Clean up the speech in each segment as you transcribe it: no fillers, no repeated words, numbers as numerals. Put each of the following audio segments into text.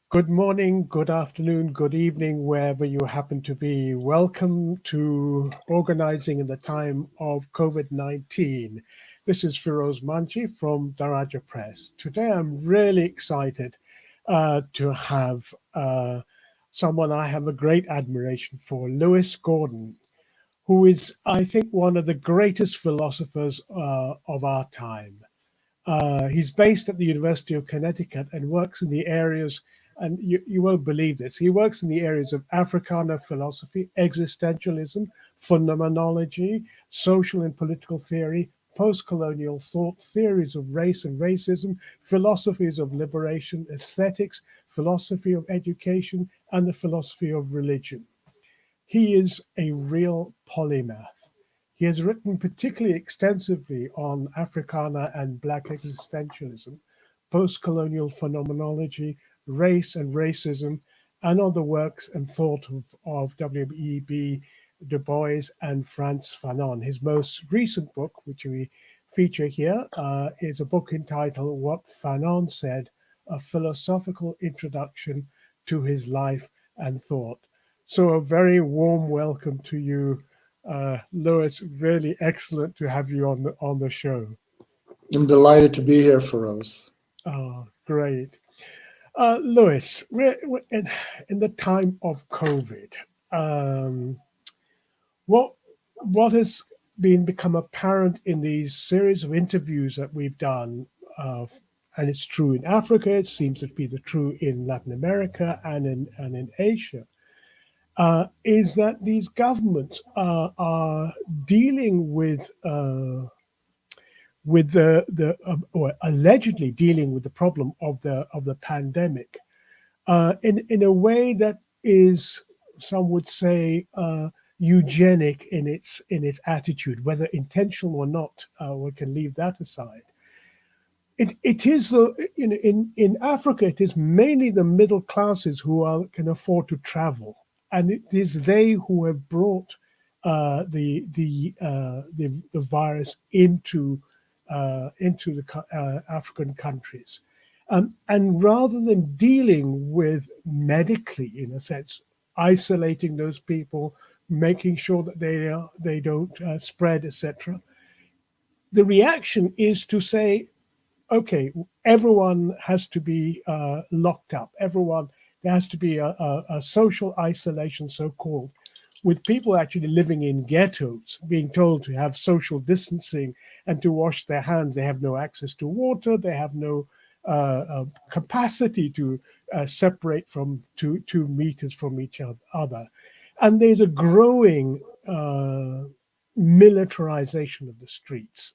Good morning, good afternoon, good evening, wherever you happen to be. Welcome to Organizing in the Time of COVID 19. This is Firoz Manji from Daraja Press. Today I'm really excited to have someone I have a great admiration for, Lewis Gordon, who is, I think, one of the greatest philosophers of our time. He's based at the University of Connecticut and works in the areas, and you won't believe this, he works in the areas of Africana philosophy, existentialism, phenomenology, social and political theory, post colonial thought, theories of race and racism, philosophies of liberation, aesthetics, philosophy of education, and the philosophy of religion. He is a real polymath. He has written particularly extensively on Africana and Black existentialism, post colonial phenomenology, race and racism, and on the works and thought of W.E.B. Du Bois and Frantz Fanon. His most recent book, which we feature here, is a book entitled What Fanon Said, A Philosophical Introduction to His Life and Thought. So, a very warm welcome to you, Lewis. Really excellent to have you on the show. I'm delighted to be here, Feroz. Oh, great. Lewis, we're in the time of COVID. Um, what what has been become apparent in these series of interviews that we've done, and it's true in Africa, it seems to be the true in Latin America and in Asia, is that these governments are dealing with the or allegedly dealing with the problem of the pandemic in a way that is, some would say, eugenic in its attitude, whether intentional or not. We can leave that aside. It is the in Africa, it is mainly the middle classes who can afford to travel, and it is they who have brought the virus into the African countries. And rather than dealing with medically, in a sense, isolating those people, making sure that they don't spread, etc., the reaction is to say, okay, everyone has to be locked up. Everyone, there has to be a social isolation, so called, with people actually living in ghettos, being told to have social distancing and to wash their hands. They have no access to water. They have no capacity to separate from 2 meters from each other. And there's a growing militarization of the streets.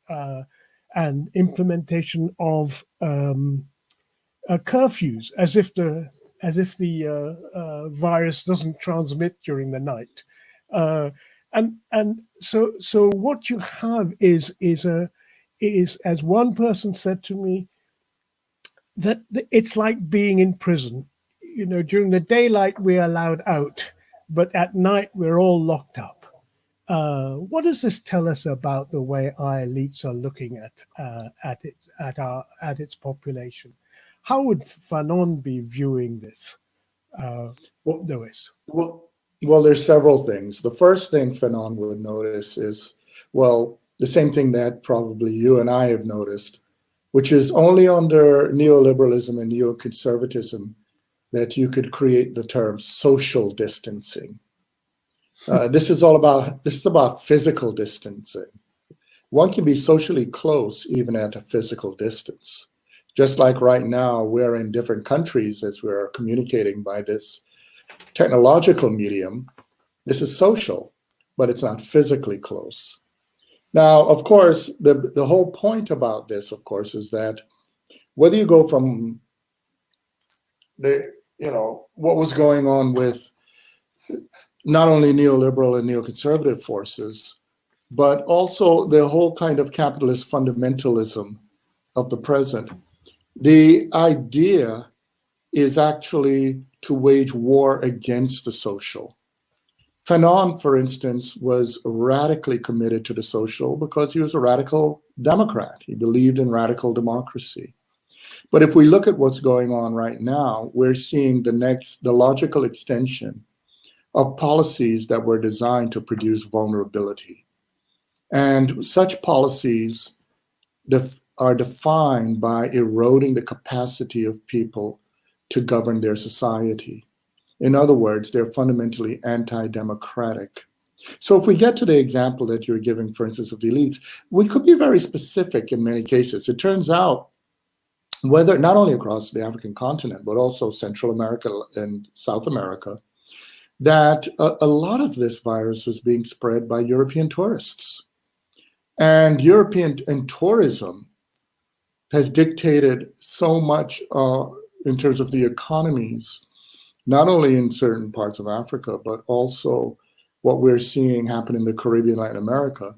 And implementation of curfews, as if the virus doesn't transmit during the night, and so what you have is, as one person said to me, that it's like being in prison. During the daylight we're allowed out, but at night we're all locked up. What does this tell us about the way our elites are looking at its population? How would Fanon be viewing this, Well, Lewis? well, well, there's several things. The first thing Fanon would notice is, well, the same thing that probably you and I have noticed, which is only under neoliberalism and neoconservatism that you could create the term social distancing. This is about physical distancing. One can be socially close even at a physical distance. Just like right now, we're in different countries as we're communicating by this technological medium. This is social, but it's not physically close. Now, of course, the whole point about this, of course, is that whether you go from what was going on with not only neoliberal and neoconservative forces, but also the whole kind of capitalist fundamentalism of the present. The idea is actually to wage war against the social. Fanon, for instance, was radically committed to the social because he was a radical Democrat. He believed in radical democracy. But if we look at what's going on right now, we're seeing the logical extension of policies that were designed to produce vulnerability. And such policies are defined by eroding the capacity of people to govern their society. In other words, they're fundamentally anti-democratic. So if we get to the example that you're giving, for instance, of the elites, we could be very specific in many cases. It turns out, whether not only across the African continent, but also Central America and South America, that a lot of this virus was being spread by European tourists. And European and tourism has dictated so much in terms of the economies, not only in certain parts of Africa, but also what we're seeing happen in the Caribbean, Latin America,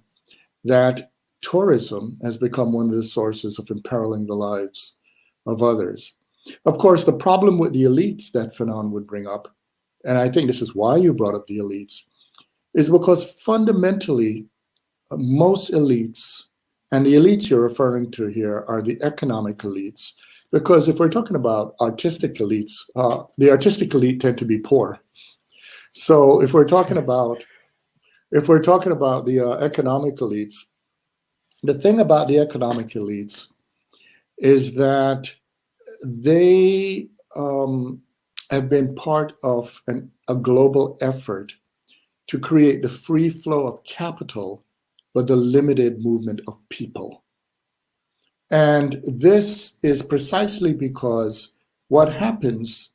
that tourism has become one of the sources of imperiling the lives of others. Of course, the problem with the elites that Fanon would bring up, and I think this is why you brought up the elites, is because fundamentally, most elites, and the elites you're referring to here are the economic elites, because if we're talking about artistic elites, the artistic elite tend to be poor. So if we're talking about the economic elites, the thing about the economic elites is that they have been part of a global effort to create the free flow of capital, but the limited movement of people. And this is precisely because what happens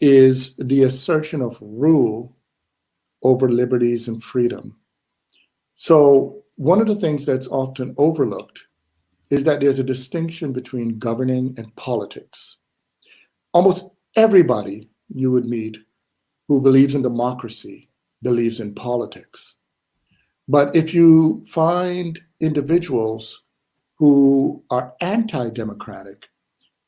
is the assertion of rule over liberties and freedom. So one of the things that's often overlooked is that there's a distinction between governing and politics. Almost everybody you would meet who believes in democracy believes in politics. But if you find individuals who are anti-democratic,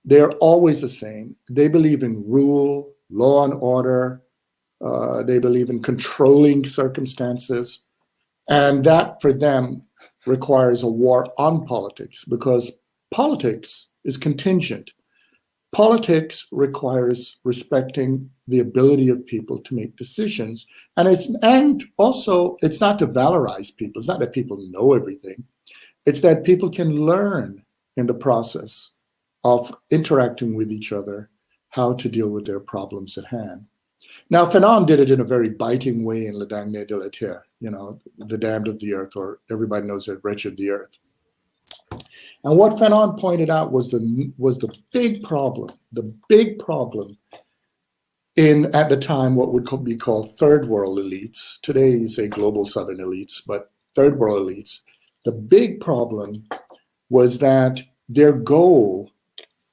they're always the same. They believe in rule, law and order. They believe in controlling circumstances. And that, for them, requires a war on politics, because politics is contingent. Politics requires respecting the ability of people to make decisions. And also, it's not to valorize people. It's not that people know everything. It's that people can learn in the process of interacting with each other how to deal with their problems at hand. Now, Fanon did it in a very biting way in Le Dernier de la Terre, the damned of the earth, or everybody knows it, wretched of the earth. And what Fanon pointed out was the big problem in, at the time, what would be called third world elites. Today you say global southern elites, but third world elites. The big problem was that their goal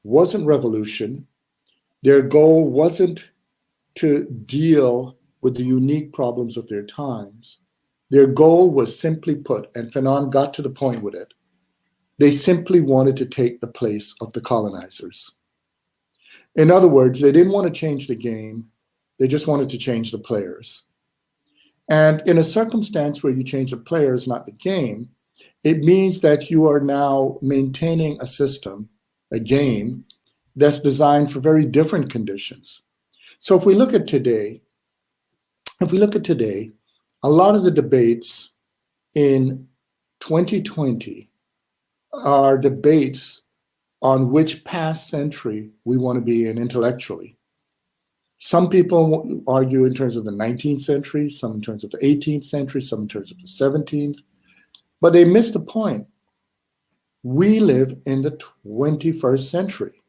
wasn't revolution. Their goal wasn't to deal with the unique problems of their times. Their goal was, simply put, and Fanon got to the point with it, they simply wanted to take the place of the colonizers. In other words, they didn't want to change the game, they just wanted to change the players. And in a circumstance where you change the players, not the game, it means that you are now maintaining a system, a game, that's designed for very different conditions. So if we look at today, a lot of the debates in 2020 are debates on which past century we want to be in intellectually. Some people argue in terms of the 19th century, some in terms of the 18th century, some in terms of the 17th, but they miss the point. We live in the 21st century,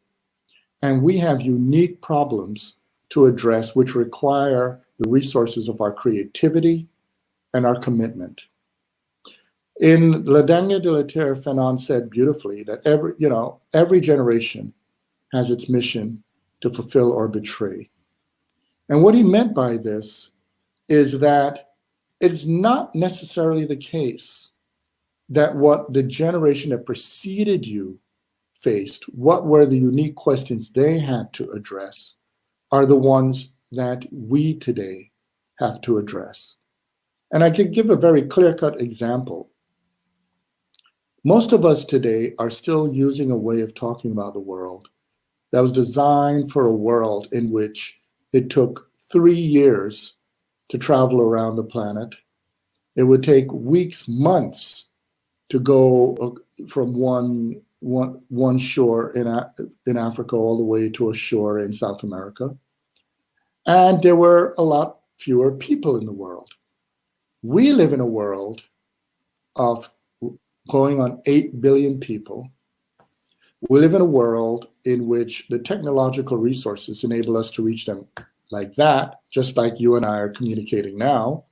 and we have unique problems to address which require the resources of our creativity and our commitment. In Le Dernier de la Terre, Fanon said beautifully that every generation has its mission to fulfill or betray. And what he meant by this is that it's not necessarily the case that what the generation that preceded you faced, what were the unique questions they had to address, are the ones that we today have to address. And I could give a very clear-cut example. Most of us today are still using a way of talking about the world that was designed for a world in which it took 3 years to travel around the planet. It would take weeks, months to go from one shore in Africa all the way to a shore in South America. And there were a lot fewer people in the world. We live in a world of going on 8 billion people. We live in a world in which the technological resources enable us to reach them like that, just like you and I are communicating now.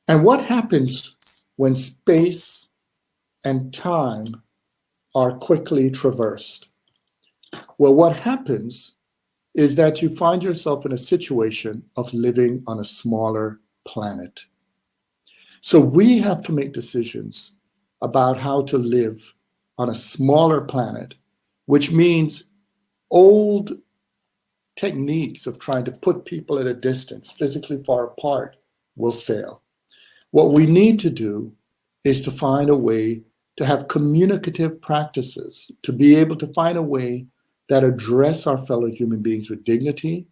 And what happens when space and time are quickly traversed? Well, what happens is that you find yourself in a situation of living on a smaller planet. So we have to make decisions about how to live on a smaller planet, which means old techniques of trying to put people at a distance, physically far apart, will fail. What we need to do is to find a way to have communicative practices, to be able to find a way that address our fellow human beings with dignity,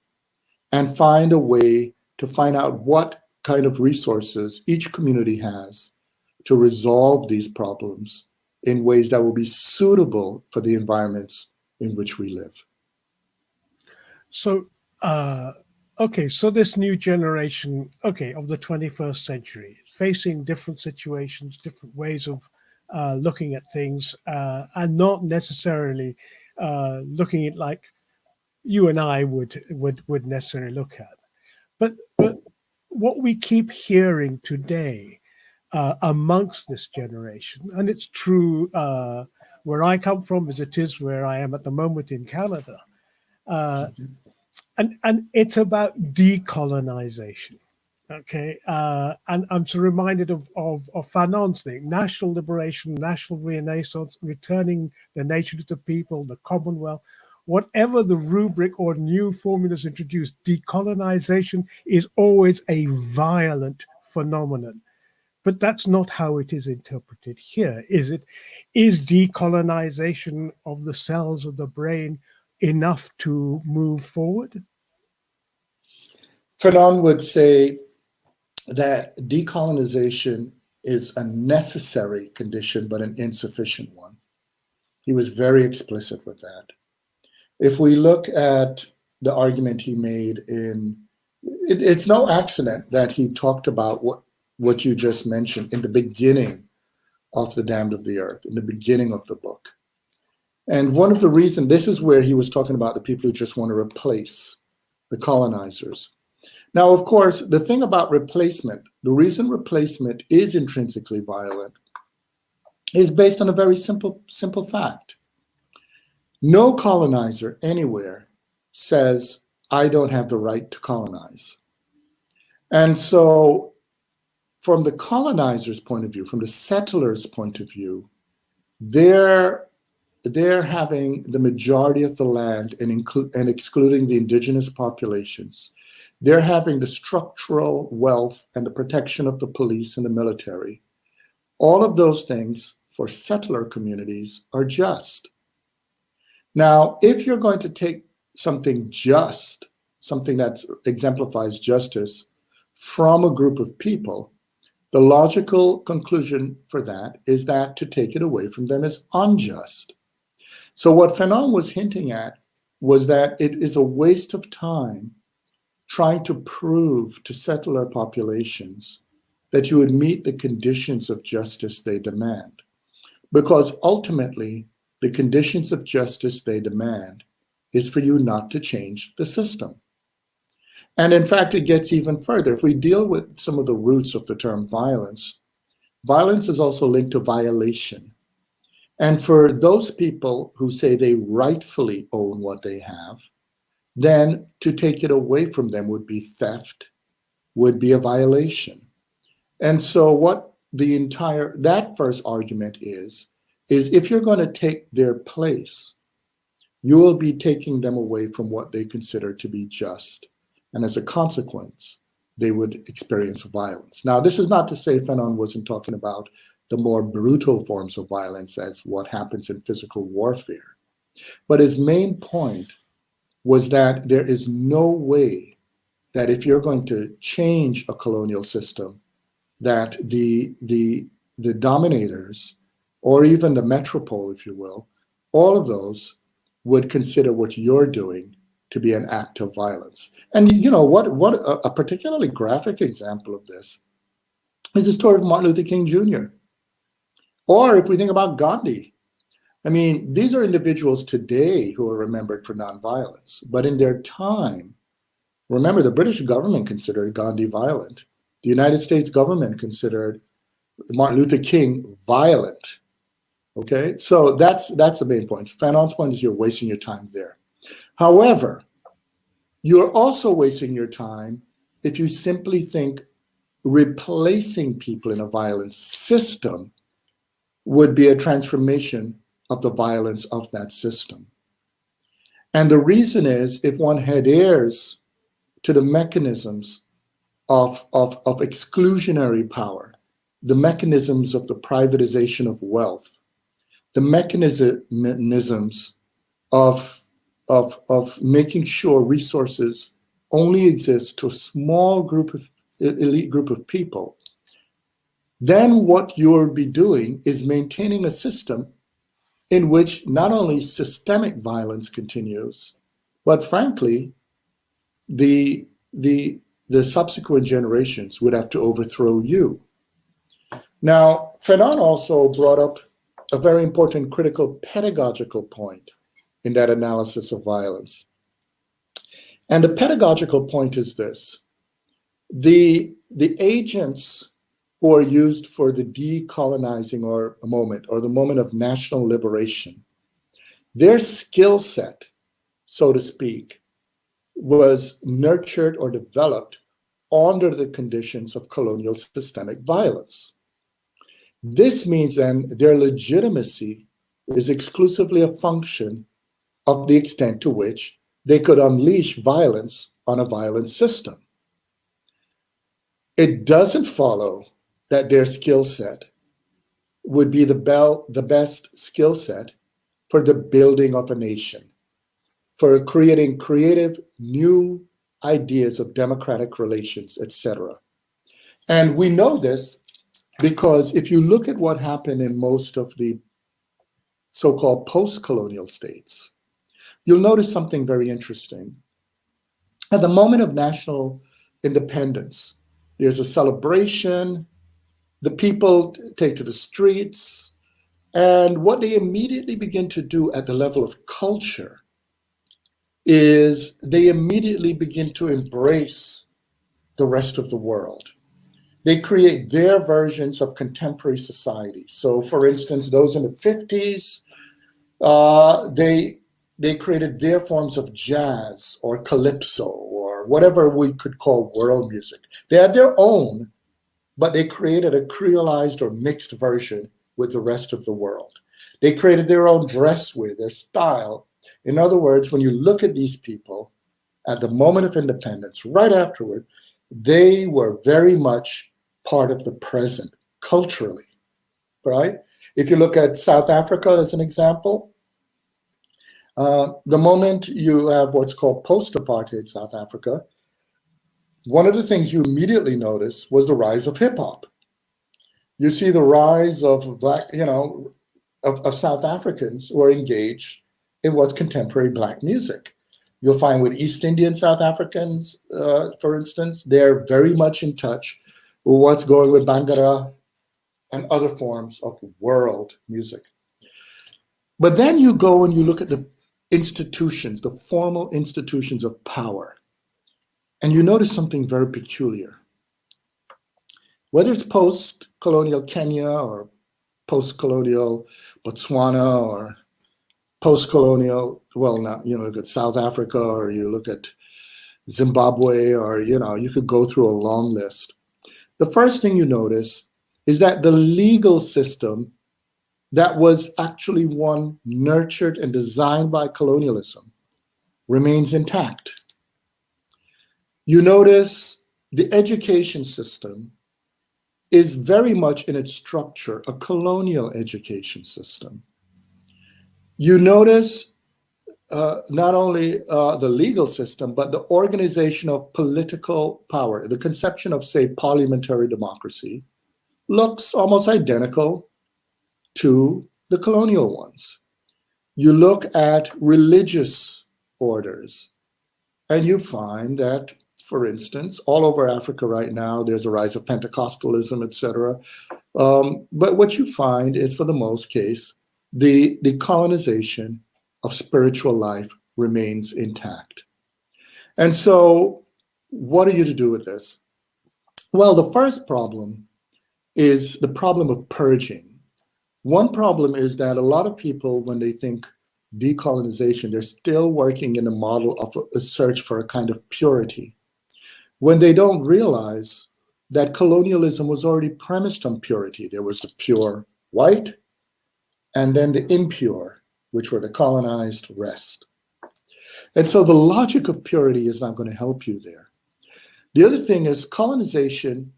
and find a way to find out what kind of resources each community has to resolve these problems in ways that will be suitable for the environments in which we live. So, so this new generation, of the 21st century, facing different situations, different ways of looking at things, and not necessarily looking at like you and I would necessarily look at. But what we keep hearing today amongst this generation, and it's true where I come from as it is where I am at the moment in Canada, and it's about decolonization. Okay, and I'm so reminded of Fanon's thing: national liberation, national renaissance, returning the nation to the people, the Commonwealth. Whatever the rubric or new formulas introduced, decolonization is always a violent phenomenon. But that's not how it is interpreted here, is it? Is decolonization of the cells of the brain enough to move forward? Fanon would say that decolonization is a necessary condition, but an insufficient one. He was very explicit with that. If we look at the argument he made it's no accident that he talked about what you just mentioned in the beginning of The Damned of the Earth, in the beginning of the book. And one of the reasons, this is where he was talking about the people who just want to replace the colonizers. Now, of course, the thing about replacement, the reason replacement is intrinsically violent is based on a very simple fact. No colonizer anywhere says, I don't have the right to colonize. And so from the colonizer's point of view, from the settler's point of view, they're having the majority of the land and excluding the indigenous populations. They're having the structural wealth and the protection of the police and the military. All of those things for settler communities are just. Now, if you're going to take something just, something that exemplifies justice from a group of people, the logical conclusion for that is that to take it away from them is unjust. So what Fanon was hinting at was that it is a waste of time trying to prove to settler populations that you would meet the conditions of justice they demand. Because ultimately, the conditions of justice they demand is for you not to change the system. And in fact, it gets even further. If we deal with some of the roots of the term violence, violence is also linked to violation. And for those people who say they rightfully own what they have, then to take it away from them would be theft, would be a violation. And so what that first argument is if you're going to take their place, you will be taking them away from what they consider to be just. And as a consequence, they would experience violence. Now, this is not to say Fanon wasn't talking about the more brutal forms of violence as what happens in physical warfare. But his main point was that there is no way that if you're going to change a colonial system, that the dominators, or even the metropole, if you will, all of those would consider what you're doing to be an act of violence. And you know what a particularly graphic example of this is the story of Martin Luther King Jr. Or if we think about Gandhi, I mean, these are individuals today who are remembered for nonviolence, but in their time, remember, the British government considered Gandhi violent. The United States government considered Martin Luther King violent. Okay, so that's the main point. Fanon's point is you're wasting your time there. However, you're also wasting your time if you simply think replacing people in a violent system would be a transformation of the violence of that system. And the reason is, if one adheres to the mechanisms of exclusionary power, the mechanisms of the privatization of wealth, the mechanisms of making sure resources only exist to a small group of elite group of people, then what you'll be doing is maintaining a system in which not only systemic violence continues, but frankly, the subsequent generations would have to overthrow you. Now, Fanon also brought up a very important critical pedagogical point in that analysis of violence. And the pedagogical point is this: the agents who are used for the decolonizing or the moment of national liberation, their skill set, so to speak, was nurtured or developed under the conditions of colonial systemic violence. This means then their legitimacy is exclusively a function of the extent to which they could unleash violence on a violent system. It doesn't follow that their skill set would be the best skill set for the building of a nation, for creating creative new ideas of democratic relations, etc. And we know this because if you look at what happened in most of the so-called post-colonial states, you'll notice something very interesting. At the moment of national independence, there's a celebration, the people take to the streets, and what they immediately begin to do at the level of culture is they immediately begin to embrace the rest of the world. They create their versions of contemporary society. So for instance, those in the 50s, they created their forms of jazz or calypso or whatever we could call world music. They had their own, but they created a creolized or mixed version with the rest of the world. They created their own dress with their style. In other words, when you look at these people at the moment of independence, right afterward, they were very much part of the present culturally, right? If you look at South Africa as an example, the moment you have what's called post-apartheid South Africa, one of the things you immediately notice was the rise of hip hop. You see the rise of of South Africans who are engaged in what's contemporary Black music. You'll find with East Indian South Africans, for instance, they're very much in touch with what's going with Bhangra and other forms of world music. But then you go and you look at the institutions, the formal institutions of power, and you notice something very peculiar. Whether it's post-colonial Kenya or post-colonial Botswana or post-colonial, look at South Africa, or you look at Zimbabwe, or, you could go through a long list. The first thing you notice is that the legal system that was actually one nurtured and designed by colonialism remains intact. You notice the education system is very much in its structure a colonial education system. You notice not only the legal system, but the organization of political power. The conception of, say, parliamentary democracy looks almost identical to the colonial ones. You look at religious orders, and you find that, for instance, all over Africa right now, there's a rise of Pentecostalism, etc. But what you find is, for the most case, the colonization of spiritual life remains intact. And so, what are you to do with this? Well, the first problem is the problem of purging. One problem is that a lot of people, when they think decolonization, they're still working in a model of a search for a kind of purity, when they don't realize that colonialism was already premised on purity. There was the pure white, and then the impure, which were the colonized rest. And so the logic of purity is not going to help you there. The other thing is colonization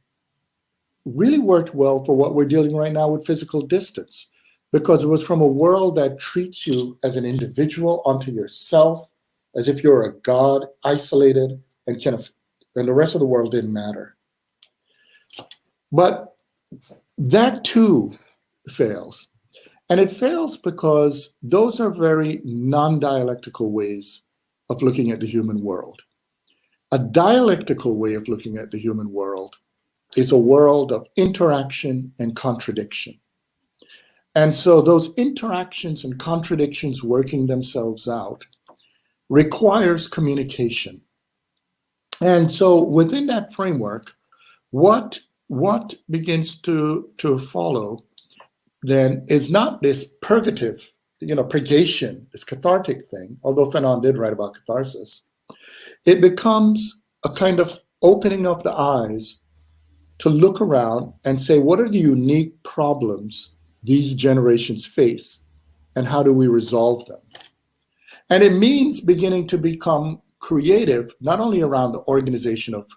really worked well for what we're dealing right now with physical distance, because it was from a world that treats you as an individual unto yourself, as if you're a god, isolated, and the rest of the world didn't matter. But that too fails. And it fails because those are very non-dialectical ways of looking at the human world. A dialectical way of looking at the human world is a world of interaction and contradiction. And so those interactions and contradictions working themselves out requires communication. And so within that framework, what begins to follow then is not this purgative, purgation, this cathartic thing, although Fanon did write about catharsis. It becomes a kind of opening of the eyes to look around and say, what are the unique problems these generations face, and how do we resolve them? And it means beginning to become creative, not only around the organization of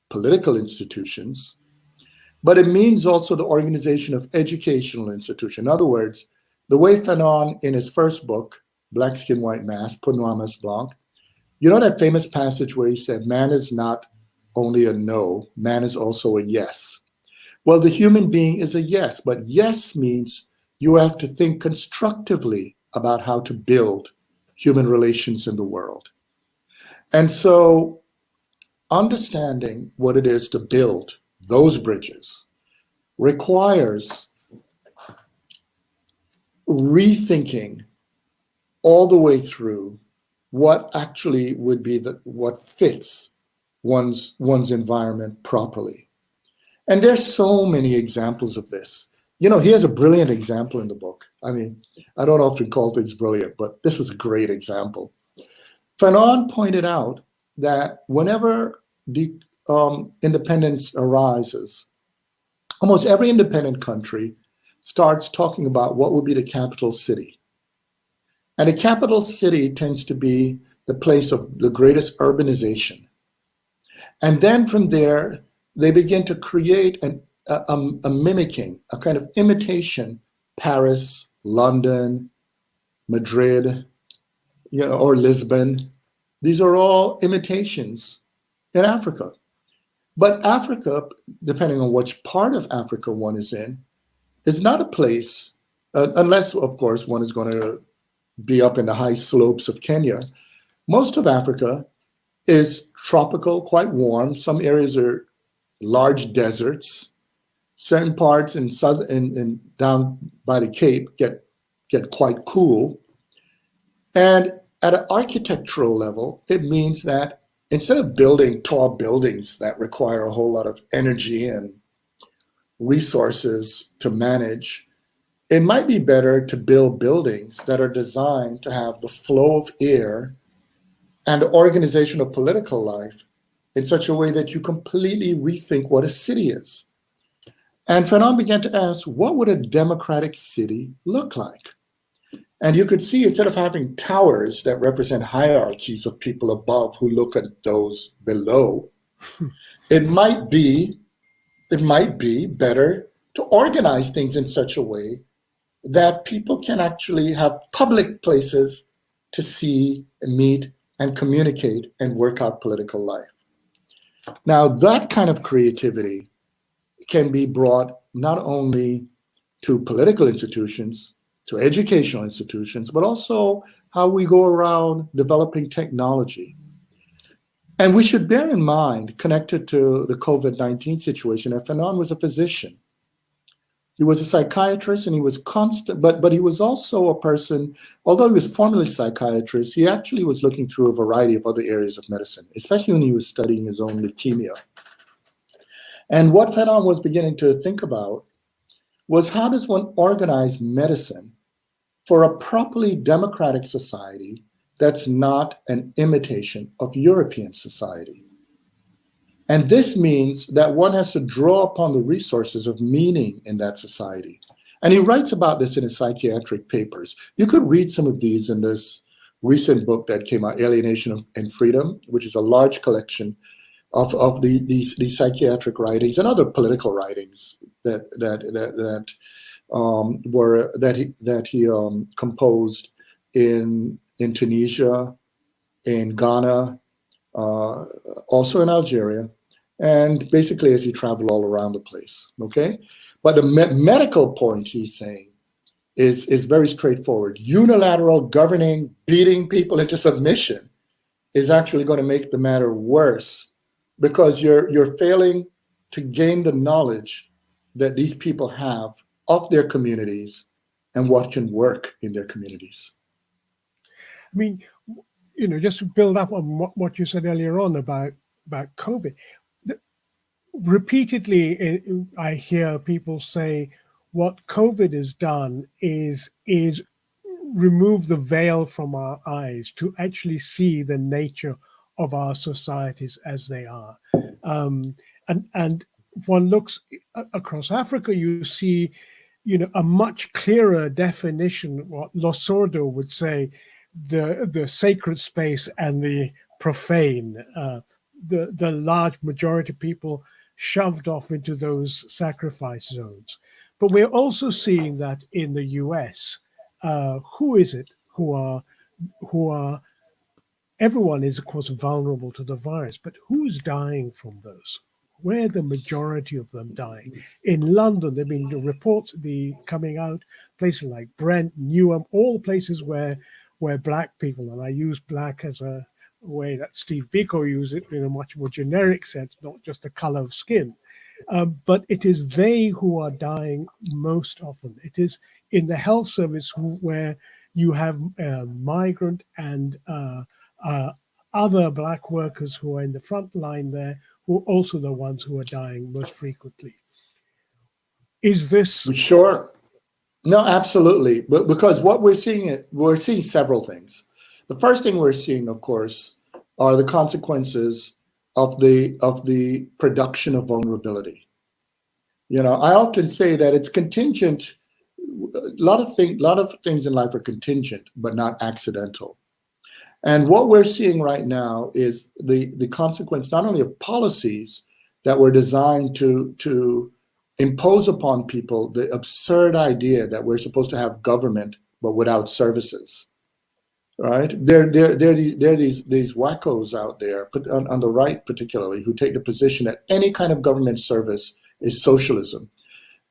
political institutions, but it means also the organization of educational institutions. In other words, the way Fanon, in his first book, Black Skin, White Mask, Peau Noire, Masque Blanc, you know that famous passage where he said, man is not only a no, man is also a yes. Well, the human being is a yes, but yes means you have to think constructively about how to build human relations in the world. And so understanding what it is to build those bridges requires rethinking all the way through what actually would be what fits one's environment properly. And there's so many examples of this. Here's a brilliant example in the book. I mean, I don't often call things brilliant, but this is a great example. Fanon pointed out that whenever the independence arises, almost every independent country starts talking about what would be the capital city. And the capital city tends to be the place of the greatest urbanization. And then from there, they begin to create a mimicking, a kind of imitation, Paris, London, Madrid, or Lisbon. These are all imitations in Africa. But Africa, depending on which part of Africa one is in, is not a place, unless, of course, one is going to be up in the high slopes of Kenya. Most of Africa is tropical, quite warm. Some areas are large deserts. Certain parts in down by the Cape get quite cool. And at an architectural level, it means that instead of building tall buildings that require a whole lot of energy and resources to manage, it might be better to build buildings that are designed to have the flow of air and the organization of political life in such a way that you completely rethink what a city is. And Fanon began to ask, what would a democratic city look like? And you could see, instead of having towers that represent hierarchies of people above who look at those below, it might be better to organize things in such a way that people can actually have public places to see and meet and communicate and work out political life. Now, that kind of creativity can be brought not only to political institutions, to educational institutions, but also how we go around developing technology. And we should bear in mind, connected to the COVID-19 situation, that Fanon was a physician. He was a psychiatrist, and he was constant, but he was also a person, although he was formerly a psychiatrist, he actually was looking through a variety of other areas of medicine, especially when he was studying his own leukemia. And what Fanon was beginning to think about was, how does one organize medicine for a properly democratic society that's not an imitation of European society? And this means that one has to draw upon the resources of meaning in that society. And he writes about this in his psychiatric papers. You could read some of these in this recent book that came out, Alienation and Freedom, which is a large collection of these psychiatric writings and other political writings that he composed in Tunisia, in Ghana, also in Algeria, and basically as he traveled all around the place. Okay, but the medical point he's saying is very straightforward. Unilateral governing, beating people into submission, is actually going to make the matter worse, because you're failing to gain the knowledge that these people have of their communities and what can work in their communities. I mean, just to build up on what you said earlier on about COVID, repeatedly I hear people say what COVID has done is remove the veil from our eyes to actually see the nature of our societies as they are. And if one looks across Africa, you see, a much clearer definition, what Losordo would say, the sacred space and the profane, the large majority of people shoved off into those sacrifice zones. But we're also seeing that in the US. Who is it who are everyone is, of course, vulnerable to the virus, but who's dying from those? Where are the majority of them dying? In London, there have been reports coming out, places like Brent, Newham, all places where Black people, and I use Black as a way that Steve Biko used it in a much more generic sense, not just the color of skin. But it is they who are dying most often. It is in the health service where you have migrant and other Black workers who are in the front line there, who are also the ones who are dying most frequently. Is this... Sure. No, absolutely. But because what we're seeing several things. The first thing we're seeing, of course, are the consequences of the production of vulnerability. I often say that it's contingent. A lot of things in life are contingent, but not accidental. And what we're seeing right now is the consequence not only of policies that were designed to impose upon people the absurd idea that we're supposed to have government but without services, right? There are these wackos out there, on the right particularly, who take the position that any kind of government service is socialism.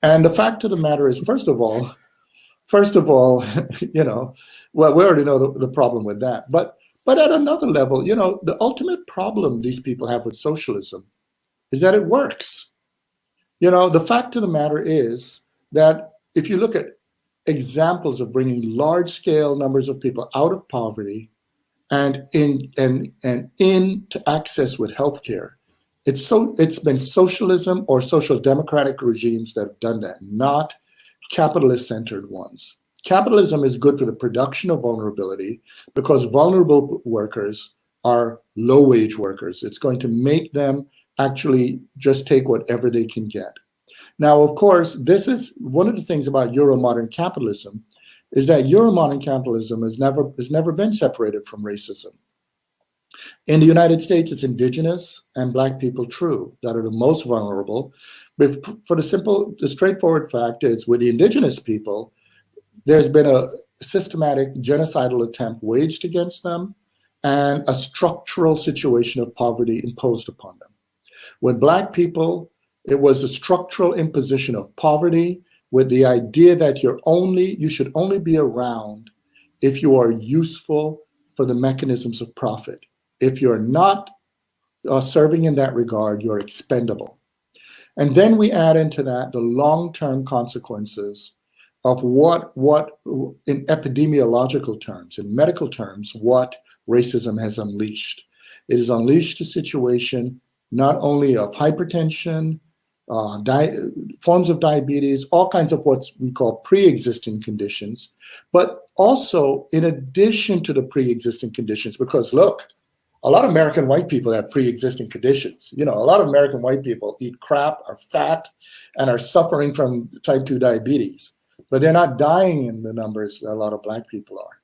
And the fact of the matter is, first of all, well, we already know the problem with that. But at another level, the ultimate problem these people have with socialism is that it works. The fact of the matter is that if you look at examples of bringing large-scale numbers of people out of poverty and into access with healthcare, it's been socialism or social democratic regimes that have done that, not capitalist-centered ones. Capitalism is good for the production of vulnerability because vulnerable workers are low-wage workers. It's going to make them actually just take whatever they can get. Now, of course, this is one of the things about Euromodern capitalism, is that Euromodern capitalism has never been separated from racism. In the United States, it's indigenous and Black people, true, that are the most vulnerable. But for the straightforward fact is, with the indigenous people, there's been systematic genocidal attempt waged against them and a structural situation of poverty imposed upon them. With Black people, it was a structural imposition of poverty with the idea that you should only be around if you are useful for the mechanisms of profit. If you're not serving in that regard, you're expendable. And then we add into that the long-term consequences of what in epidemiological terms, in medical terms, what racism has unleashed. It has unleashed a situation not only of hypertension, forms of diabetes, all kinds of what we call pre-existing conditions, but also in addition to the pre-existing conditions, because look, a lot of American white people have pre-existing conditions. A lot of American white people eat crap, are fat, and are suffering from type 2 diabetes, but they're not dying in the numbers that a lot of Black people are.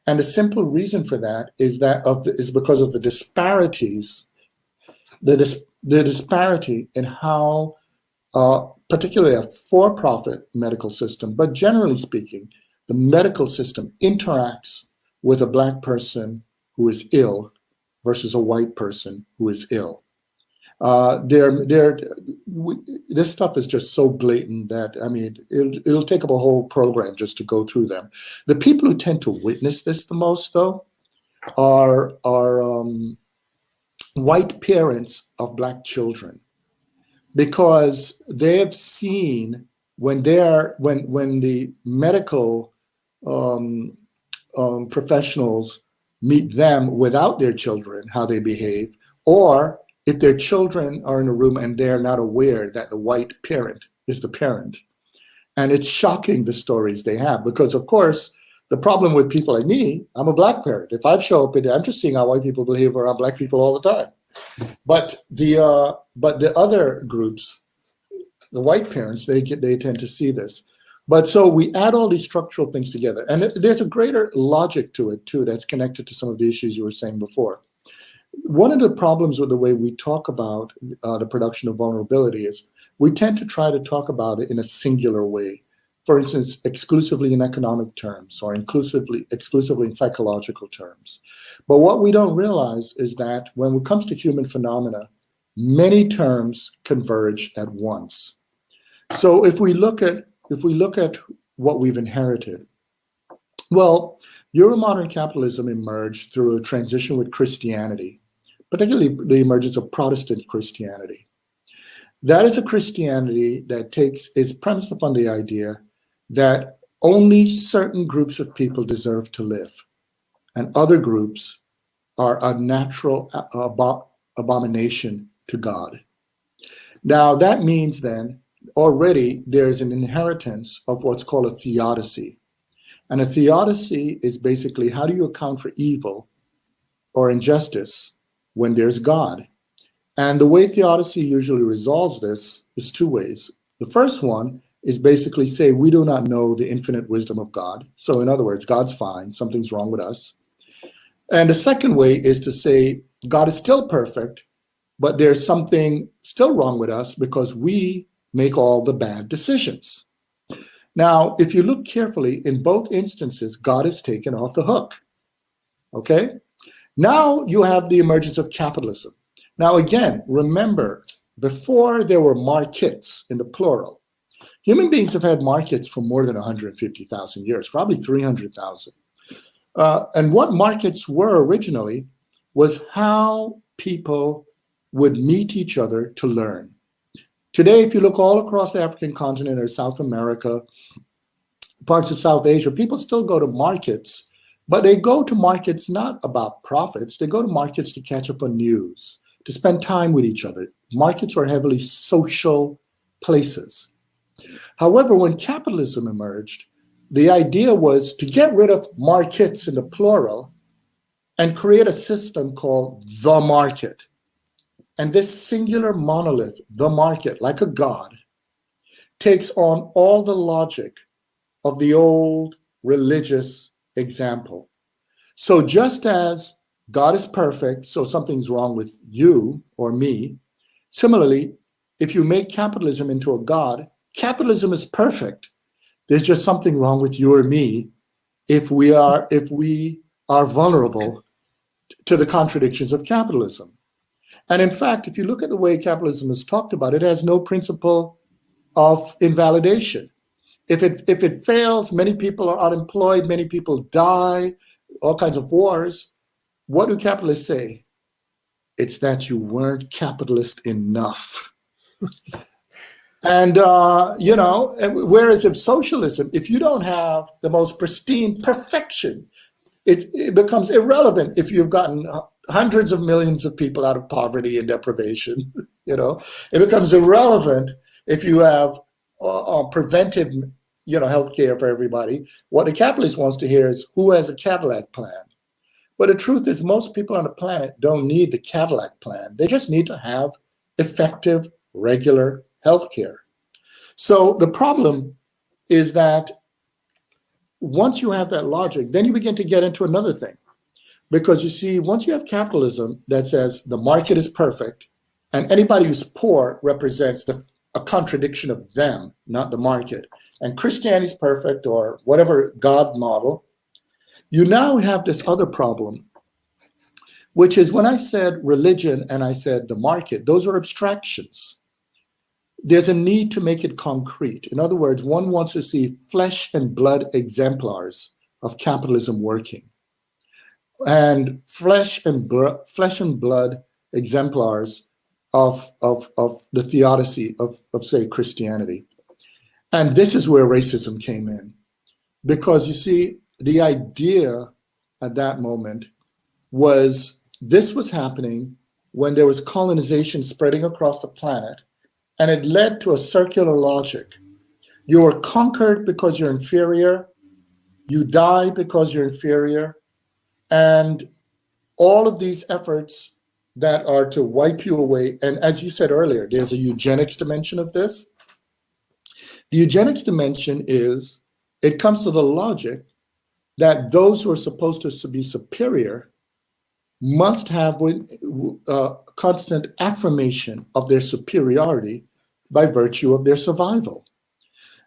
And the simple reason for that is because of the disparities, the disparity in how particularly a for-profit medical system, but generally speaking, the medical system interacts with a Black person who is ill versus a white person who is ill. This stuff is just so blatant that, it'll take up a whole program just to go through them. The people who tend to witness this the most, though, are white parents of Black children, because they have seen when the medical professionals meet them without their children, how they behave, or if their children are in a room and they're not aware that the white parent is the parent. And it's shocking, the stories they have, because of course, the problem with people like me, I'm a Black parent. If I show up, I'm just seeing how white people behave around Black people all the time. But the other groups, the white parents, they tend to see this. But so we add all these structural things together, and there's a greater logic to it too that's connected to some of the issues you were saying before. One of the problems with the way we talk about the production of vulnerability is we tend to try to talk about it in a singular way. For instance, exclusively in economic terms or exclusively in psychological terms. But what we don't realize is that when it comes to human phenomena, many terms converge at once. So if we look at what we've inherited, well, Euromodern capitalism emerged through a transition with Christianity, particularly the emergence of Protestant Christianity. That is a Christianity that is premised upon the idea that only certain groups of people deserve to live, and other groups are a natural abomination to God. Now, that means then already there's an inheritance of what's called a theodicy. And a theodicy is basically, how do you account for evil or injustice when there's God? And the way theodicy usually resolves this is two ways. The first one is basically say, we do not know the infinite wisdom of God. So in other words, God's fine, something's wrong with us. And the second way is to say, God is still perfect, but there's something still wrong with us because we make all the bad decisions. Now, if you look carefully, in both instances, God is taken off the hook, okay? Now you have the emergence of capitalism. Now again, remember, before there were markets in the plural, human beings have had markets for more than 150,000 years, probably 300,000. And what markets were originally was how people would meet each other to learn. Today, if you look all across the African continent or South America, parts of South Asia, people still go to markets, but they go to markets not about profits. They go to markets to catch up on news, to spend time with each other. Markets are heavily social places. However, when capitalism emerged, the idea was to get rid of markets in the plural and create a system called the market. And this singular monolith, the market, like a god, takes on all the logic of the old religious example. So just as God is perfect, so something's wrong with you or me, similarly, if you make capitalism into a god, capitalism is perfect. There's just something wrong with you or me if we are vulnerable to the contradictions of capitalism. And in fact, if you look at the way capitalism is talked about, it has no principle of invalidation. If it fails, many people are unemployed, many people die, all kinds of wars. What do capitalists say? It's that you weren't capitalist enough. And, whereas if socialism, if you don't have the most pristine perfection, it becomes irrelevant if you've gotten hundreds of millions of people out of poverty and deprivation. It becomes irrelevant if you have preventive, healthcare for everybody. What the capitalist wants to hear is who has a Cadillac plan. But the truth is, most people on the planet don't need the Cadillac plan. They just need to have effective, regular healthcare. So the problem is that once you have that logic, then you begin to get into another thing. Because you see, once you have capitalism that says the market is perfect, and anybody who's poor represents a contradiction of them, not the market, and Christianity is perfect, or whatever God model, you now have this other problem, which is when I said religion and I said the market, those are abstractions. There's a need to make it concrete. In other words, one wants to see flesh and blood exemplars of capitalism working. And flesh and blood exemplars of the theodicy of say, Christianity. And this is where racism came in. Because you see, the idea at that moment was this was happening when there was colonization spreading across the planet, and it led to a circular logic. You are conquered because you're inferior, you die because you're inferior, and all of these efforts that are to wipe you away. And as you said earlier, there's a eugenics dimension of this. The eugenics dimension is, it comes to the logic that those who are supposed to be superior must have constant affirmation of their superiority by virtue of their survival.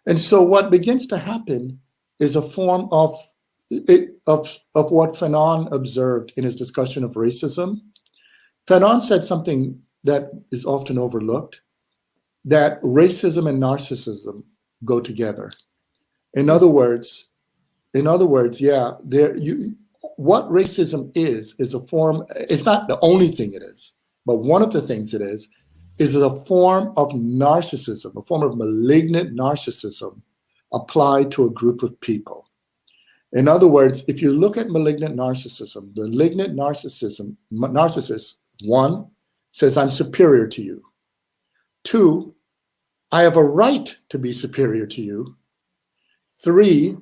And so what begins to happen is a form of what Fanon observed in his discussion of racism. Fanon said something that is often overlooked, that racism and narcissism go together. In other words, what racism is a form, it's not the only thing it is, but one of the things it is a form of narcissism, a form of malignant narcissism applied to a group of people. In other words, if you look at malignant narcissism, the malignant narcissist, one, says, I'm superior to you. Two, I have a right to be superior to you. Three,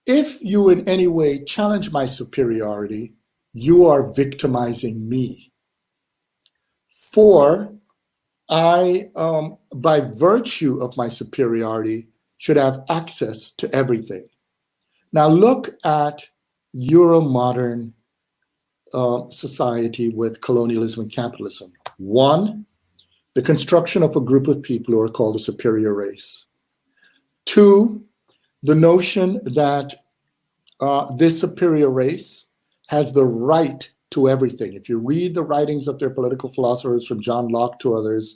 if you in any way challenge my superiority, you are victimizing me. Four, I, by virtue of my superiority, should have access to everything. Now look at Euro-modern society with colonialism and capitalism. One, the construction of a group of people who are called a superior race. Two, the notion that this superior race has the right to everything. If you read the writings of their political philosophers, from John Locke to others,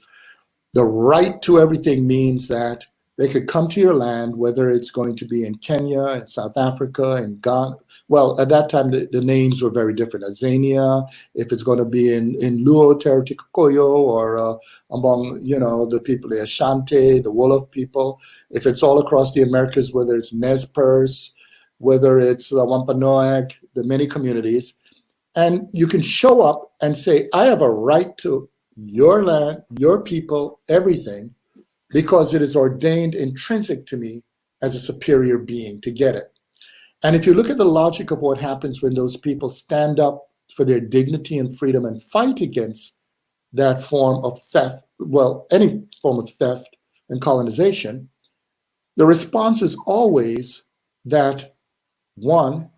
the right to everything means that they could come to your land, whether it's going to be in Kenya, in South Africa, in Ghana. Well, at that time, the names were very different. Azania, if it's going to be in Luo, Teritikoyo, or among, the people, the Ashanti, the Wolof people. If it's all across the Americas, whether it's Nez Perce, whether it's Wampanoag, the many communities. And you can show up and say, I have a right to your land, your people, everything, because it is ordained intrinsic to me as a superior being to get it. And if you look at the logic of what happens when those people stand up for their dignity and freedom and fight against that form of theft, well, any form of theft and colonization, the response is always that, one,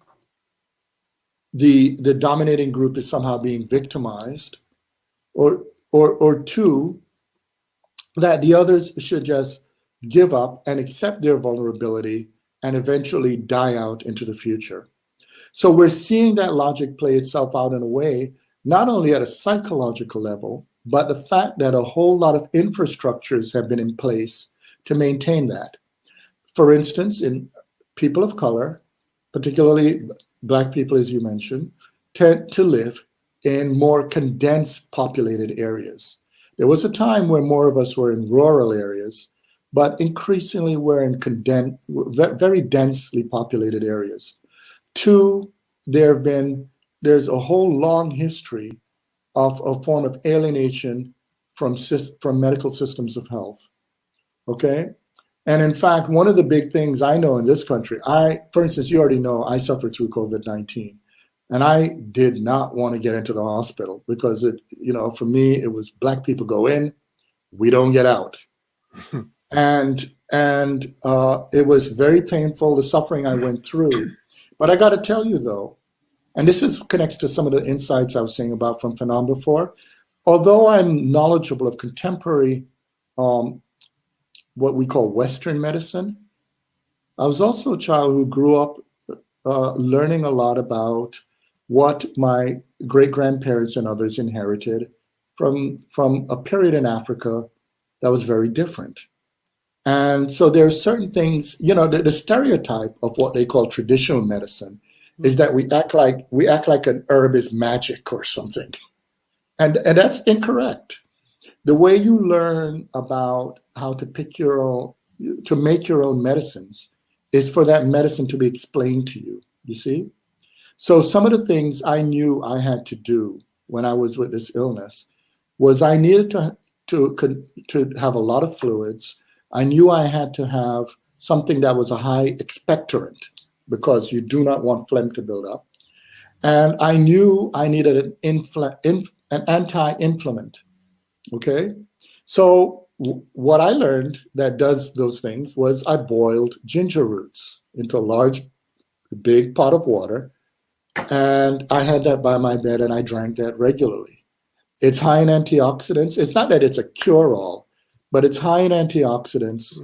the dominating group is somehow being victimized, or two, that the others should just give up and accept their vulnerability and eventually die out into the future. So we're seeing that logic play itself out in a way, not only at a psychological level, but the fact that a whole lot of infrastructures have been in place to maintain that. For instance, in people of color, particularly Black people, as you mentioned, tend to live in more condensed populated areas. There was a time where more of us were in rural areas, but increasingly we're in very densely populated areas. Two, there's a whole long history of a form of alienation from medical systems of health. Okay? And in fact, one of the big things I know in this country, for instance, you already know I suffered through COVID-19. And I did not want to get into the hospital because for me, it was Black people go in, we don't get out. and it was very painful, the suffering I went through. But I got to tell you though, and this connects to some of the insights I was saying about from Fanon before, although I'm knowledgeable of contemporary, what we call Western medicine, I was also a child who grew up learning a lot about what my great-grandparents and others inherited from a period in Africa that was very different. And so there are certain things, the stereotype of what they call traditional medicine is that we act like an herb is magic or something. And that's incorrect. The way you learn about how to make your own medicines is for that medicine to be explained to you, you see? So some of the things I knew I had to do when I was with this illness was I needed to have a lot of fluids. I knew I had to have something that was a high expectorant because you do not want phlegm to build up. And I knew I needed an anti-inflammant, okay? So what I learned that does those things was I boiled ginger roots into a large, big pot of water. And I had that by my bed and I drank that regularly. It's high in antioxidants. It's not that it's a cure-all, but it's high in antioxidants.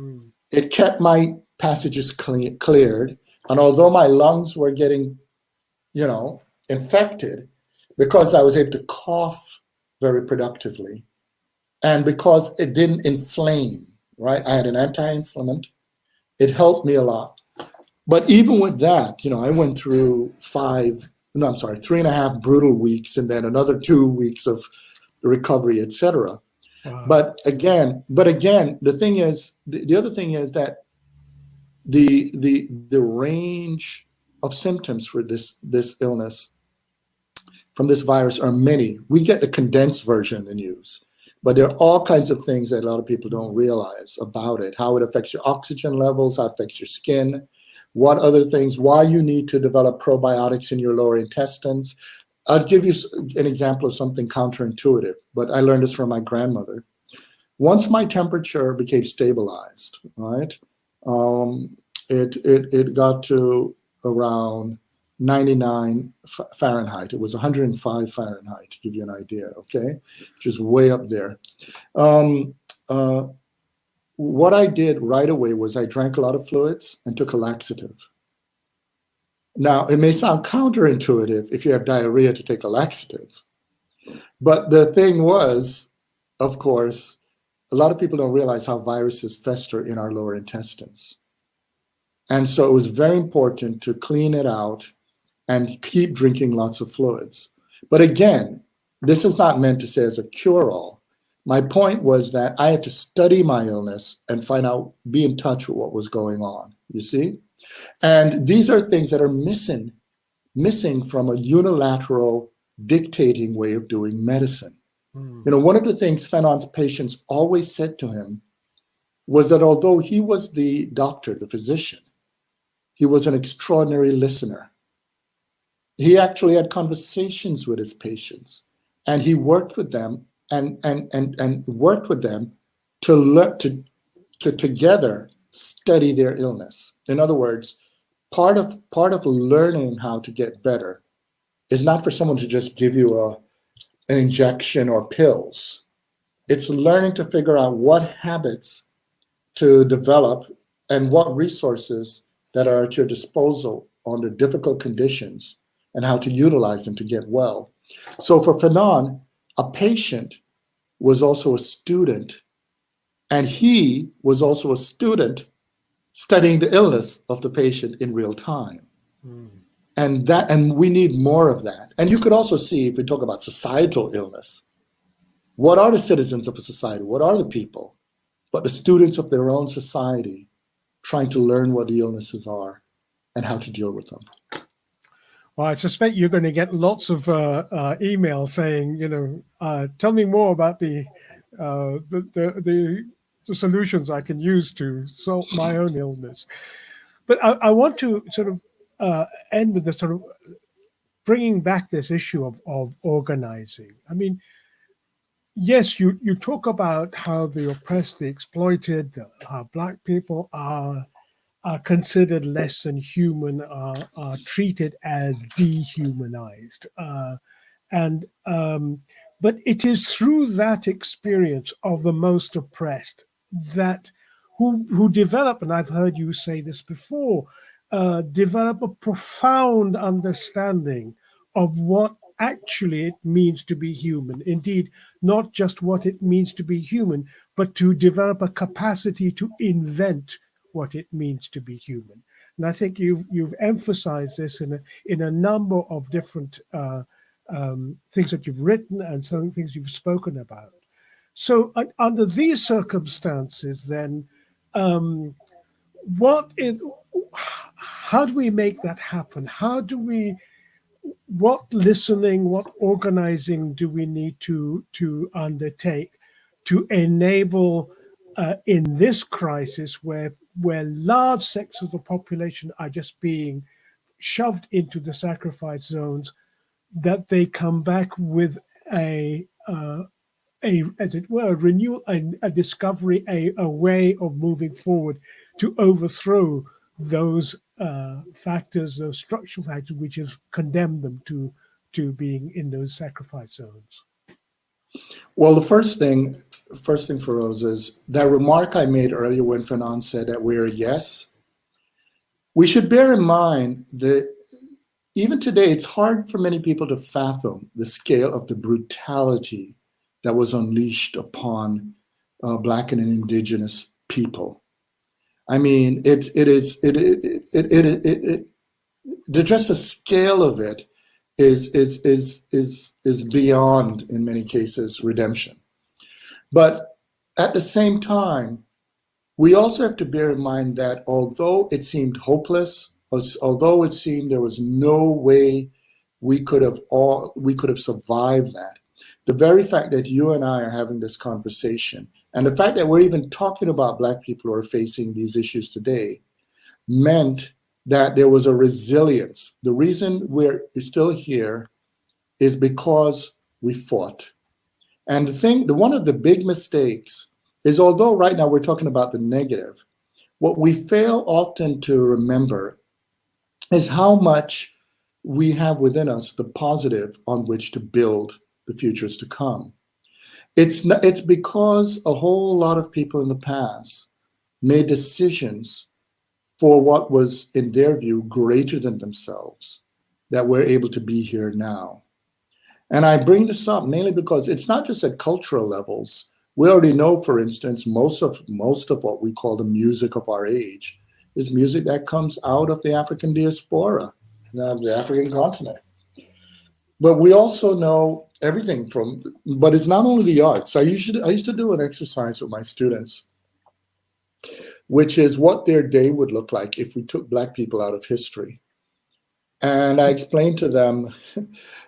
It kept my passages cleared. And although my lungs were getting, infected, because I was able to cough very productively, and because it didn't inflame, right? I had an anti-inflammant. It helped me a lot. But even with that, I went through 3.5 brutal weeks and then another 2 weeks of recovery, etc. But again, the thing is, the other thing is that the range of symptoms for this illness from this virus are many. We get the condensed version in the news, but there are all kinds of things that a lot of people don't realize about it, how it affects your oxygen levels, how it affects your skin, what other things, why you need to develop probiotics in your lower intestines. I'll give you an example of something counterintuitive, but I learned this from my grandmother. Once my temperature became stabilized, right, it got to around 99 Fahrenheit. It was 105 Fahrenheit, to give you an idea, okay, which is way up there. What I did right away was I drank a lot of fluids and took a laxative. Now, it may sound counterintuitive if you have diarrhea to take a laxative. But the thing was, of course, a lot of people don't realize how viruses fester in our lower intestines. And so it was very important to clean it out and keep drinking lots of fluids. But again, this is not meant to say as a cure-all. My point was that I had to study my illness and find out, be in touch with what was going on, you see? And these are things that are missing from a unilateral dictating way of doing medicine. One of the things Fanon's patients always said to him was that although he was the doctor, the physician, he was an extraordinary listener. He actually had conversations with his patients, and he worked with them and worked with them to learn to together study their illness. In other words, part of learning how to get better is not for someone to just give you an injection or pills. It's learning to figure out what habits to develop and what resources that are at your disposal under difficult conditions and how to utilize them to get well. So for Fanon, a patient was also a student, and he was also a student studying the illness of the patient in real time. Mm. And we need more of that. And you could also see, if we talk about societal illness, what are the citizens of a society? What are the people? But the students of their own society trying to learn what the illnesses are and how to deal with them. Well, I suspect you're going to get lots of emails saying, tell me more about the solutions I can use to solve my own illness. But I want to sort of end with the sort of bringing back this issue of organizing. I mean, yes, you talk about how the oppressed, the exploited, how Black people are considered less than human, are treated as dehumanized. But it is through that experience of the most oppressed that who develop, and I've heard you say this before, develop a profound understanding of what actually it means to be human. Indeed, not just what it means to be human, but to develop a capacity to invent what it means to be human. And I think you've emphasized this in a number of different things that you've written and some things you've spoken about. So under these circumstances, then, how do we make that happen? What listening, what organizing do we need to undertake to enable in this crisis where large sections of the population are just being shoved into the sacrifice zones, that they come back with a as it were, renewal, a discovery, a way of moving forward to overthrow those factors, those structural factors, which have condemned them to being in those sacrifice zones? Well, the first thing for Rose is that remark I made earlier when Fanon said that we're a yes. We should bear in mind that even today, it's hard for many people to fathom the scale of the brutality that was unleashed upon Black and Indigenous people. I mean, just the scale of it is beyond, in many cases, redemption. But at the same time, we also have to bear in mind that although it seemed hopeless, although it seemed there was no way we could have survived that, the very fact that you and I are having this conversation, and the fact that we're even talking about Black people who are facing these issues today, meant that there was a resilience. The reason we're still here is because we fought. And one of the big mistakes is, although right now we're talking about the negative, what we fail often to remember is how much we have within us the positive on which to build the futures to come. It's because a whole lot of people in the past made decisions for what was, in their view, greater than themselves, that we're able to be here now. And I bring this up mainly because it's not just at cultural levels. We already know, for instance, most of what we call the music of our age is music that comes out of the African diaspora, the African continent. But we also know everything but it's not only the arts. I used to do an exercise with my students, which is what their day would look like if we took Black people out of history. And I explained to them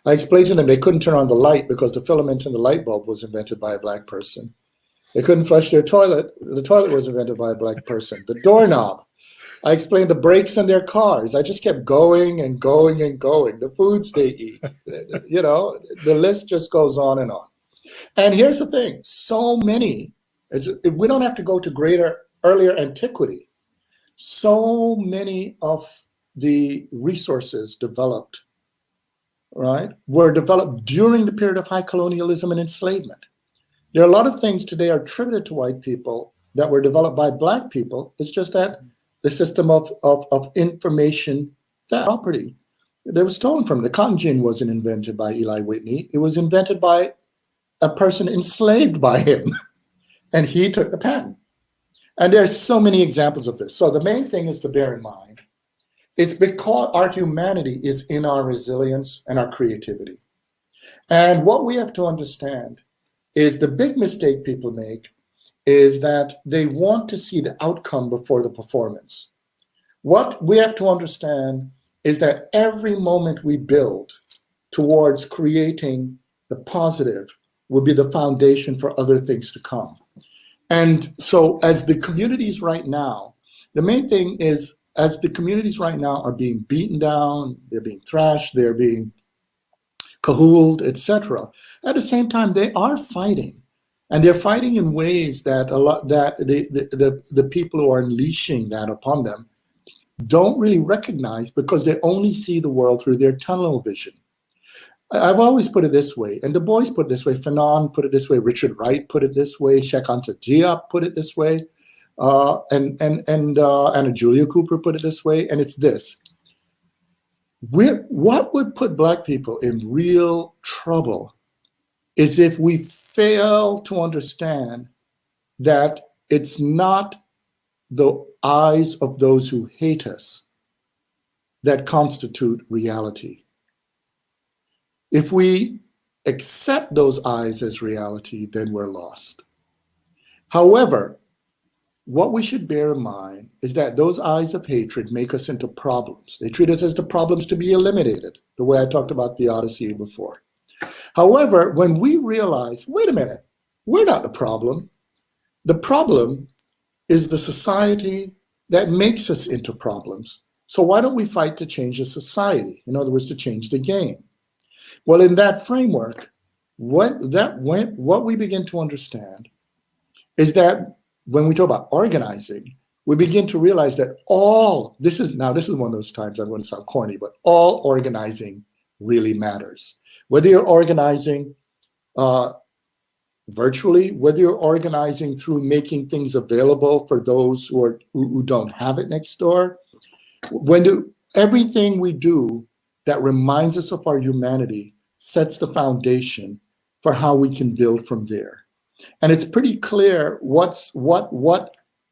they couldn't turn on the light because the filament in the light bulb was invented by a Black person. They couldn't flush their toilet. The toilet was invented by a Black person. The doorknob. I explained the brakes in their cars. I just kept going and going and going. The foods they eat, the list just goes on and on. And here's the thing, so many, we don't have to go to earlier antiquity. So many of the resources developed, right, were developed during the period of high colonialism and enslavement. There are a lot of things today are attributed to white people that were developed by Black people. It's just that the system of information theft property. They were stolen from. The cotton gin wasn't invented by Eli Whitney. It was invented by a person enslaved by him, and he took the patent. And there's so many examples of this. So the main thing is to bear in mind, it's because our humanity is in our resilience and our creativity. And what we have to understand is the big mistake people make is that they want to see the outcome before the performance. What we have to understand is that every moment we build towards creating the positive will be the foundation for other things to come. And so as the communities right now, the main thing is, as the communities right now are being beaten down, they're being thrashed, they're being cajooled, etc. At the same time, they are fighting, and they're fighting in ways that the people who are unleashing that upon them don't really recognize, because they only see the world through their tunnel vision. I've always put it this way, and Du Bois put it this way, Fanon put it this way, Richard Wright put it this way, Cheikh Anta Diop put it this way, and Anna Julia Cooper put it this way, and it's this. What would put Black people in real trouble is if we fail to understand that it's not the eyes of those who hate us that constitute reality. If we accept those eyes as reality, then we're lost. However, what we should bear in mind is that those eyes of hatred make us into problems. They treat us as the problems to be eliminated, the way I talked about the Odyssey before. However, when we realize, wait a minute, we're not the problem. The problem is the society that makes us into problems. So why don't we fight to change the society? In other words, to change the game. Well, in that framework, what we begin to understand is that when we talk about organizing, we begin to realize that this is one of those times I'm going to sound corny, but all organizing really matters. Whether you're organizing virtually, whether you're organizing through making things available for those who don't have it next door, everything we do that reminds us of our humanity sets the foundation for how we can build from there. And it's pretty clear what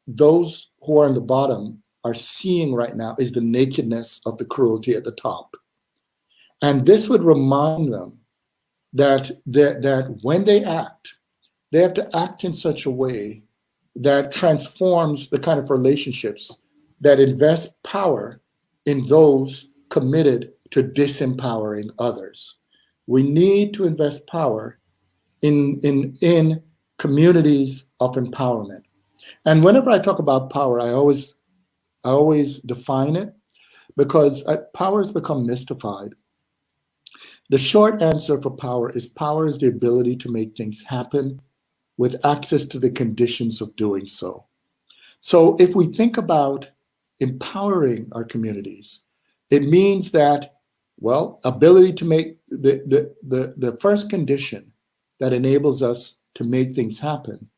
those who are on the bottom are seeing right now is the nakedness of the cruelty at the top. And this would remind them that when they act, they have to act in such a way that transforms the kind of relationships that invest power in those committed to disempowering others. We need to invest power in communities of empowerment. And whenever I talk about power, I always define it, because power has become mystified. The short answer for power is the ability to make things happen with access to the conditions of doing so. So if we think about empowering our communities, it means that, well, ability to make the first condition that enables us to make things happen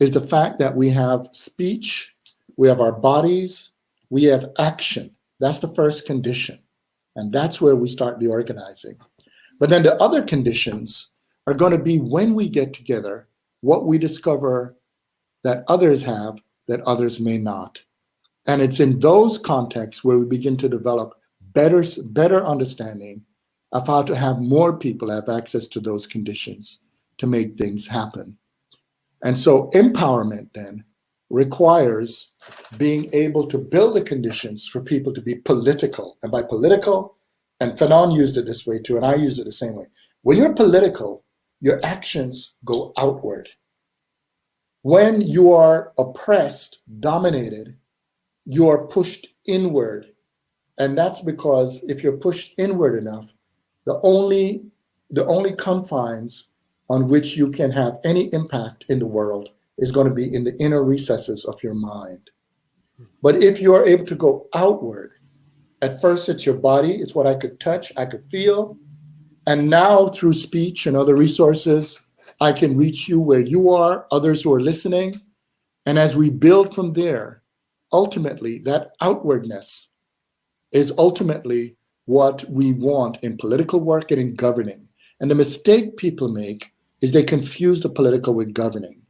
is the fact that we have speech, we have our bodies, we have action. That's the first condition. And that's where we start the organizing. But then the other conditions are going to be when we get together, what we discover that others have that others may not. And it's in those contexts where we begin to develop better understanding of how to have more people have access to those conditions to make things happen. And so empowerment then requires being able to build the conditions for people to be political. And by political, and Fanon used it this way too, and I use it the same way. When you're political, your actions go outward. When you are oppressed, dominated, you are pushed inward. And that's because if you're pushed inward enough, the only confines on which you can have any impact in the world is going to be in the inner recesses of your mind. But if you are able to go outward, at first it's your body, it's what I could touch, I could feel. And now through speech and other resources, I can reach you where you are, others who are listening. And as we build from there, ultimately, that outwardness is ultimately what we want in political work and in governing. And the mistake people make is they confuse the political with governing.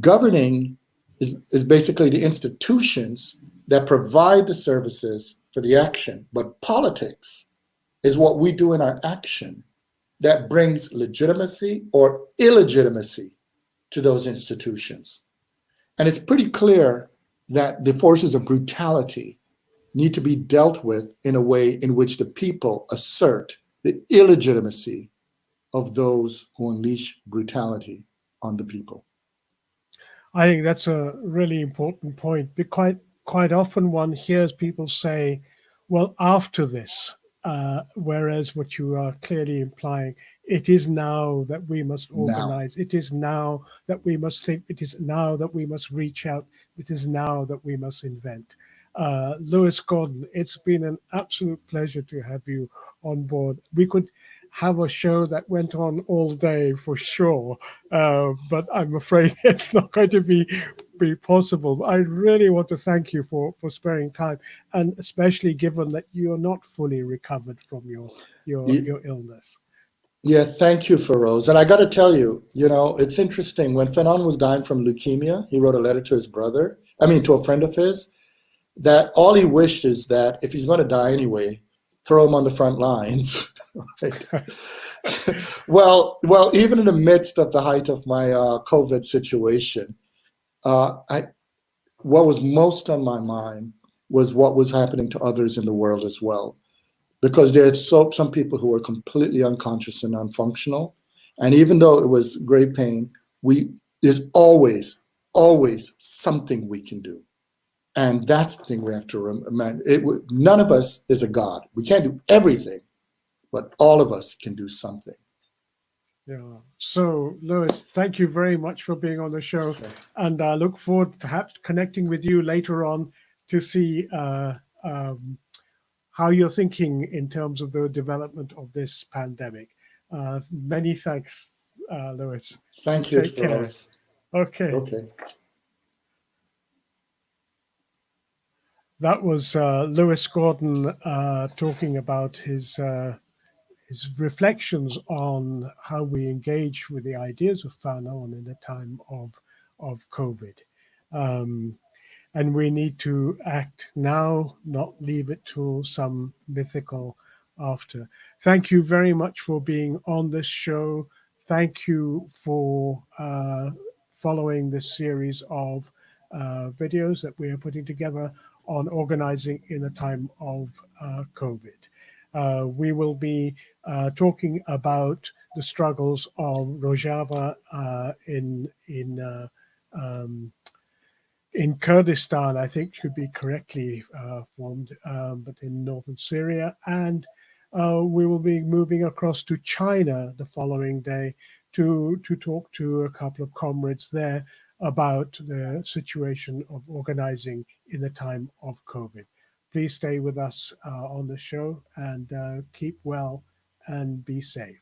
Governing is basically the institutions that provide the services for the action, but politics is what we do in our action that brings legitimacy or illegitimacy to those institutions. And it's pretty clear that the forces of brutality need to be dealt with in a way in which the people assert the illegitimacy of those who unleash brutality on the people. I think that's a really important point. Quite often one hears people say, well, after this, whereas what you are clearly implying, it is now that we must Now, organize. It is now that we must think. It is now that we must reach out. It is now that we must invent. Lewis Gordon, it's been an absolute pleasure to have you on board. We could have a show that went on all day for sure, but I'm afraid it's not going to be possible. I really want to thank you for sparing time, and especially given that you're not fully recovered from your illness. yeah, thank you, Feroz. And I got to tell you, it's interesting. When Fanon was dying from leukemia, he wrote a letter to his brother, to a friend of his, that all he wished is that if he's going to die anyway, throw him on the front lines. Right. Well, even in the midst of the height of my COVID situation, what was most on my mind was what was happening to others in the world as well, because there's some people who are completely unconscious and unfunctional, and even though it was great pain, there's always something we can do, and that's the thing we have to remember. None of us is a god. We can't do everything, but all of us can do something. Yeah. So, Lewis, thank you very much for being on the show. Sure. And I look forward to perhaps connecting with you later on to see how you're thinking in terms of the development of this pandemic. Many thanks, Lewis. Thank you. Take care. Okay. That was Lewis Gordon talking about his reflections on how we engage with the ideas of Fanon in the time of COVID. And we need to act now, not leave it to some mythical after. Thank you very much for being on this show. Thank you for following this series of videos that we are putting together on organizing in the time of COVID. We will be talking about the struggles of Rojava in Kurdistan, I think should be correctly formed, but in northern Syria. And we will be moving across to China the following day to talk to a couple of comrades there about the situation of organizing in the time of COVID. Please stay with us on the show and keep well and be safe.